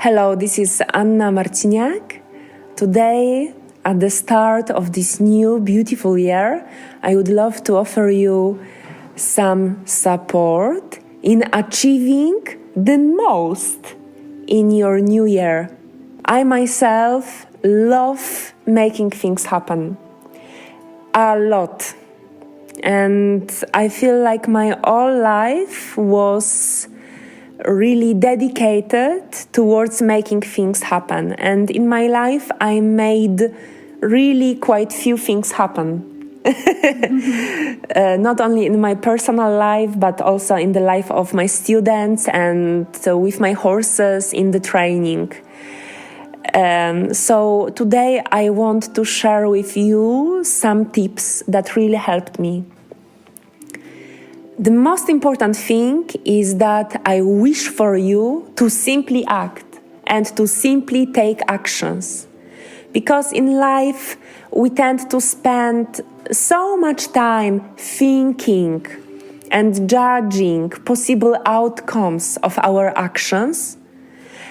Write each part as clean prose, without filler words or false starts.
Hello, this is Anna Marciniak. Today, at the start of this new beautiful year, I would love to offer you some support in achieving the most in your new year. I myself love making things happen a lot. And I feel like my whole life was really dedicated towards making things happen. And in my life, I made really quite few things happen. Not only in my personal life, but also in the life of my students and with my horses in the training. So today I want to share with you some tips that really helped me. The most important thing is that I wish for you to simply act and to simply take actions. Because in life, we tend to spend so much time thinking and judging possible outcomes of our actions.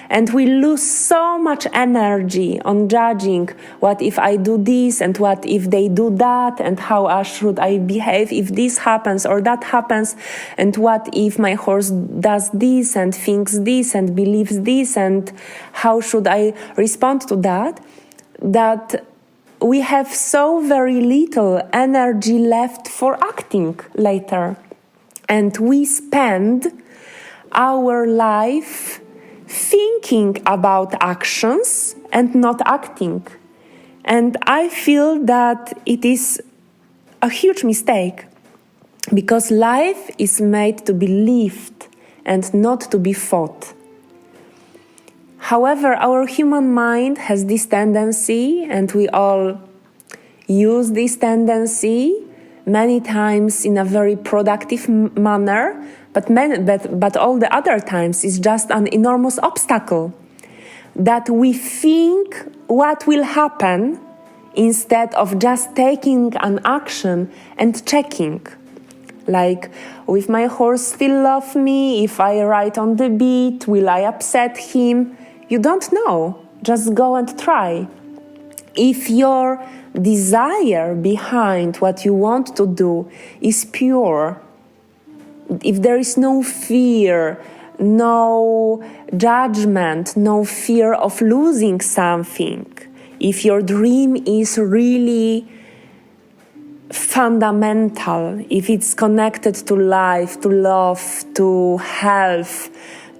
And we lose so much energy on judging what if I do this and what if they do that and how should I behave if this happens or that happens and what if my horse does this and thinks this and believes this and how should I respond to that, that we have so very little energy left for acting later. And we spend our life thinking about actions and not acting. And I feel that it is a huge mistake because life is made to be lived and not to be fought. However, our human mind has this tendency, and we all use this tendency many times in a very productive manner, but all the other times is just an enormous obstacle that we think what will happen instead of just taking an action and checking. Like, will my horse still love me? If I ride on the beat, will I upset him? You don't know. Just go and try. If your desire behind what you want to do is pure, if there is no fear, no judgment, no fear of losing something, if your dream is really fundamental, if it's connected to life, to love, to health,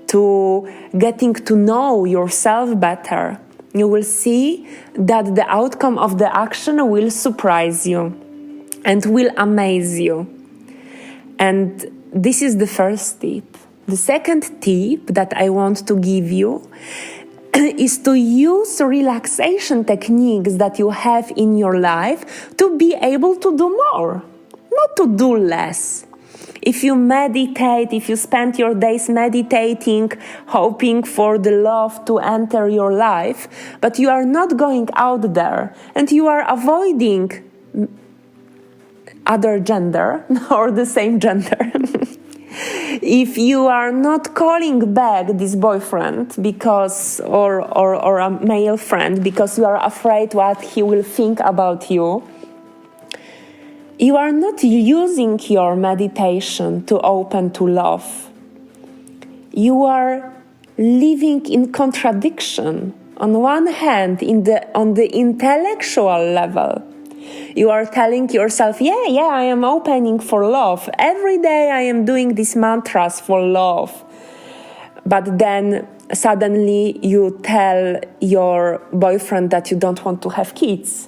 to getting to know yourself better, you will see that the outcome of the action will surprise you and will amaze you. And this is the first tip. The second tip that I want to give you is to use relaxation techniques that you have in your life to be able to do more, not to do less. If you meditate, if you spend your days meditating, hoping for the love to enter your life, but you are not going out there and you are avoiding other gender or the same gender, if you are not calling back this boyfriend because or a male friend because you are afraid what he will think about you, you are not using your meditation to open to love. You are living in contradiction. On one hand, on the intellectual level, you are telling yourself, yeah, I am opening for love. Every day I am doing these mantras for love. But then suddenly you tell your boyfriend that you don't want to have kids.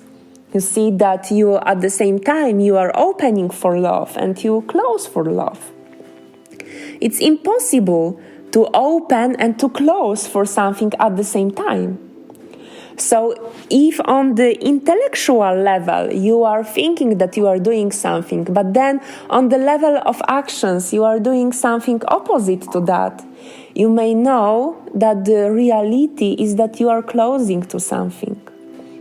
You see that you, at the same time, you are opening for love and you close for love. It's impossible to open and to close for something at the same time. So if on the intellectual level you are thinking that you are doing something, but then on the level of actions you are doing something opposite to that, you may know that the reality is that you are closing to something.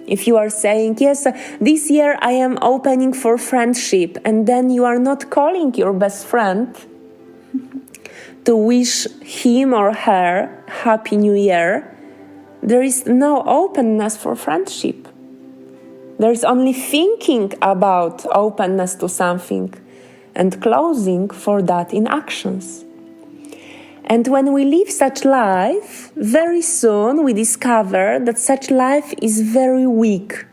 If you are saying, yes, this year I am opening for friendship, and then you are not calling your best friend to wish him or her Happy New Year, there is no openness for friendship. There is only thinking about openness to something and closing for that in actions. And when we live such life, very soon we discover that such life is very weak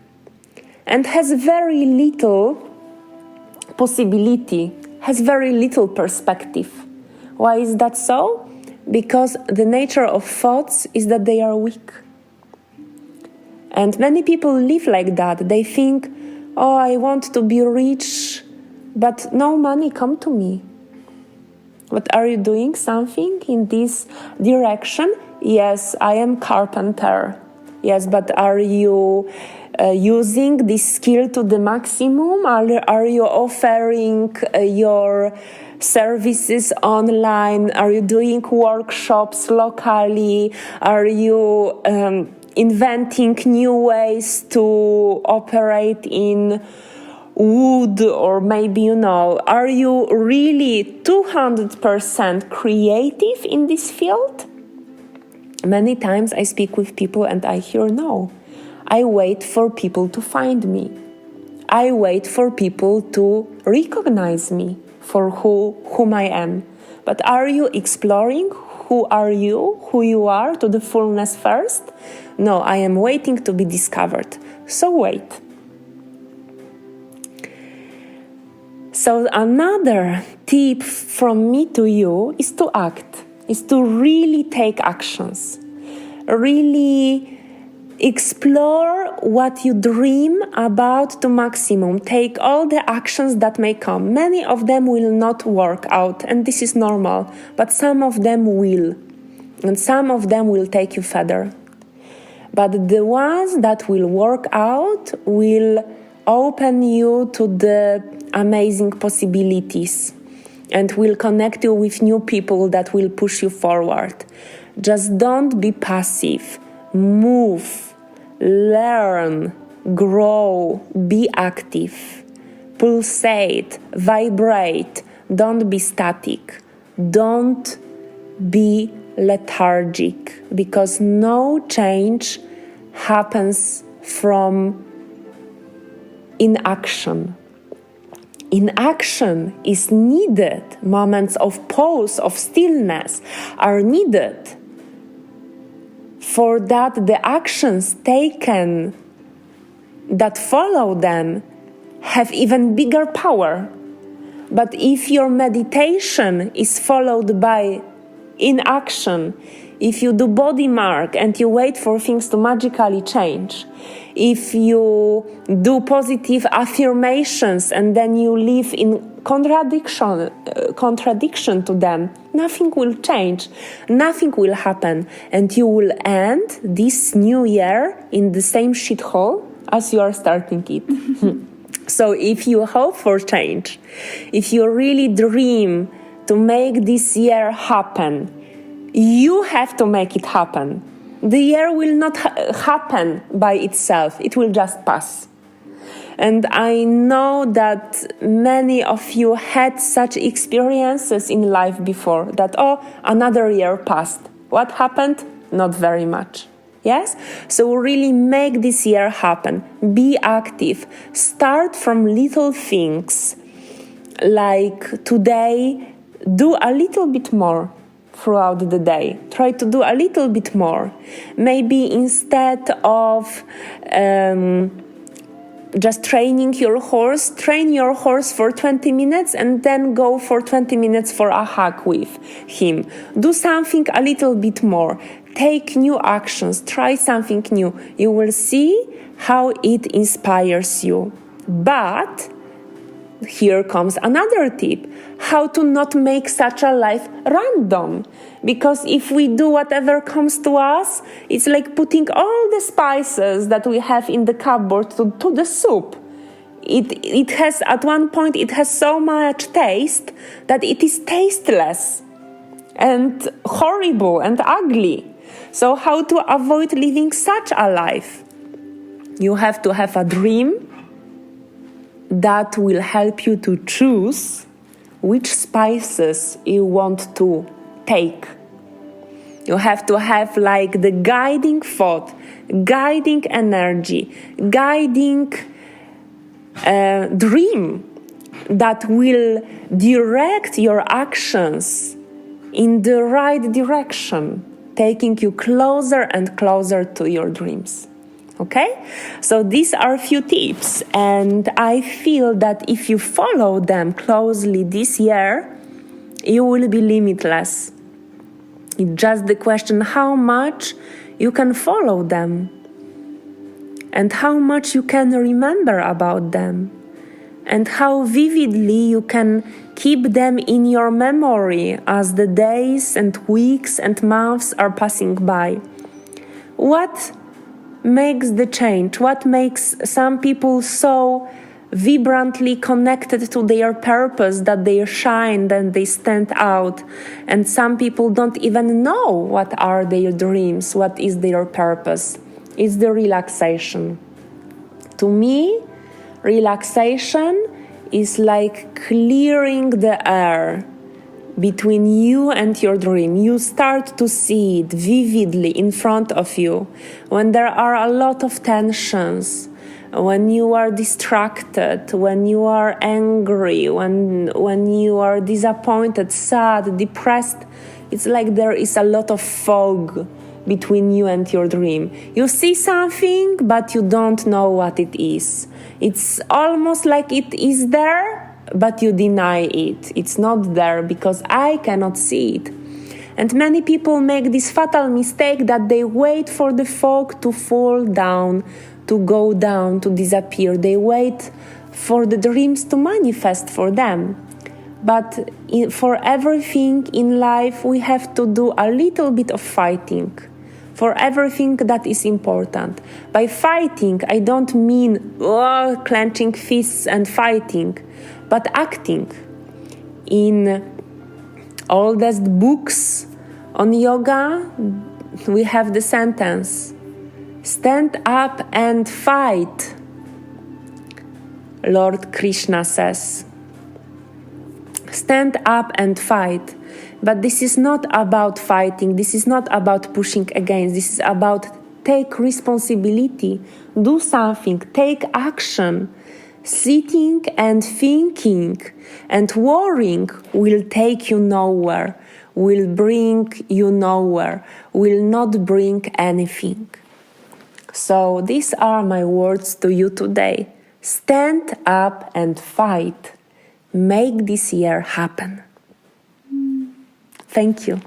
and has very little possibility, has very little perspective. Why is that so? Because the nature of thoughts is that they are weak. And many people live like that. They think, oh, I want to be rich, but no money come to me. But are you doing something in this direction? Yes, I am carpenter. Yes, but are you using this skill to the maximum? Are you offering your services online? Are you doing workshops locally? Are you inventing new ways to operate in wood? Or maybe, are you really 200% creative in this field? Many times I speak with people and I hear no. I wait for people to find me. I wait for people to recognize me for whom I am. But are you exploring who you are to the fullness first? No, I am waiting to be discovered. So wait. So another tip from me to you is to act, is to really take actions. Really explore what you dream about to maximum. Take all the actions that may come. Many of them will not work out, and this is normal, but some of them will. And some of them will take you further. But the ones that will work out will open you to the amazing possibilities and will connect you with new people that will push you forward. Just don't be passive. Move, learn, grow, be active, pulsate, vibrate. Don't be static. Don't be lethargic, because no change happens from inaction. Inaction is needed. Moments of pause, of stillness are needed. For that, the actions taken that follow them have even bigger power. But if your meditation is followed by inaction, if you do body mark and you wait for things to magically change, if you do positive affirmations and then you live in contradiction to them, nothing will change, nothing will happen, and you will end this new year in the same shithole as you are starting it. So if you hope for change, if you really dream to make this year happen, you have to make it happen. The year will not happen by itself. It will just pass. And I know that many of you had such experiences in life before, that, another year passed. What happened? Not very much. Yes? So really make this year happen. Be active. Start from little things. Like today, do a little bit more throughout the day. Try to do a little bit more. Maybe instead of just training your horse, train your horse for 20 minutes and then go for 20 minutes for a hike with him. Do something a little bit more. Take new actions. Try something new. You will see how it inspires you. But here comes another tip: how to not make such a life random. Because if we do whatever comes to us, it's like putting all the spices that we have in the cupboard to the soup. It has, at one point, it has so much taste that it is tasteless and horrible and ugly. So how to avoid living such a life? You have to have a dream that will help you to choose which spices you want to take. You have to have like the guiding thought, guiding energy, guiding dream that will direct your actions in the right direction, taking you closer and closer to your dreams. Okay? So these are a few tips, and I feel that if you follow them closely this year, you will be limitless. It's just the question how much you can follow them and how much you can remember about them and how vividly you can keep them in your memory as the days and weeks and months are passing by. What makes the change? What makes some people so vibrantly connected to their purpose that they shine and they stand out, and some people don't even know what are their dreams, what is their purpose? It's the relaxation. To me, relaxation is like clearing the air between you and your dream. You start to see it vividly in front of you when there are a lot of tensions, when you are distracted, when you are angry, when you are disappointed, sad, depressed. It's like there is a lot of fog between you and your dream. You see something, but you don't know what it is. It's almost like it is there, but you deny it. It's not there because I cannot see it. And many people make this fatal mistake that they wait for the fog to fall down, to go down, to disappear. They wait for the dreams to manifest for them. But for everything in life, we have to do a little bit of fighting. For everything that is important. By fighting, I don't mean clenching fists and fighting, but acting. In oldest books on yoga, we have the sentence, "Stand up and fight," Lord Krishna says. Stand up and fight. But this is not about fighting. This is not about pushing against. This is about take responsibility. Do something. Take action. Sitting and thinking and worrying will take you nowhere, will bring you nowhere, will not bring anything. So these are my words to you today. Stand up and fight. Make this year happen. Thank you.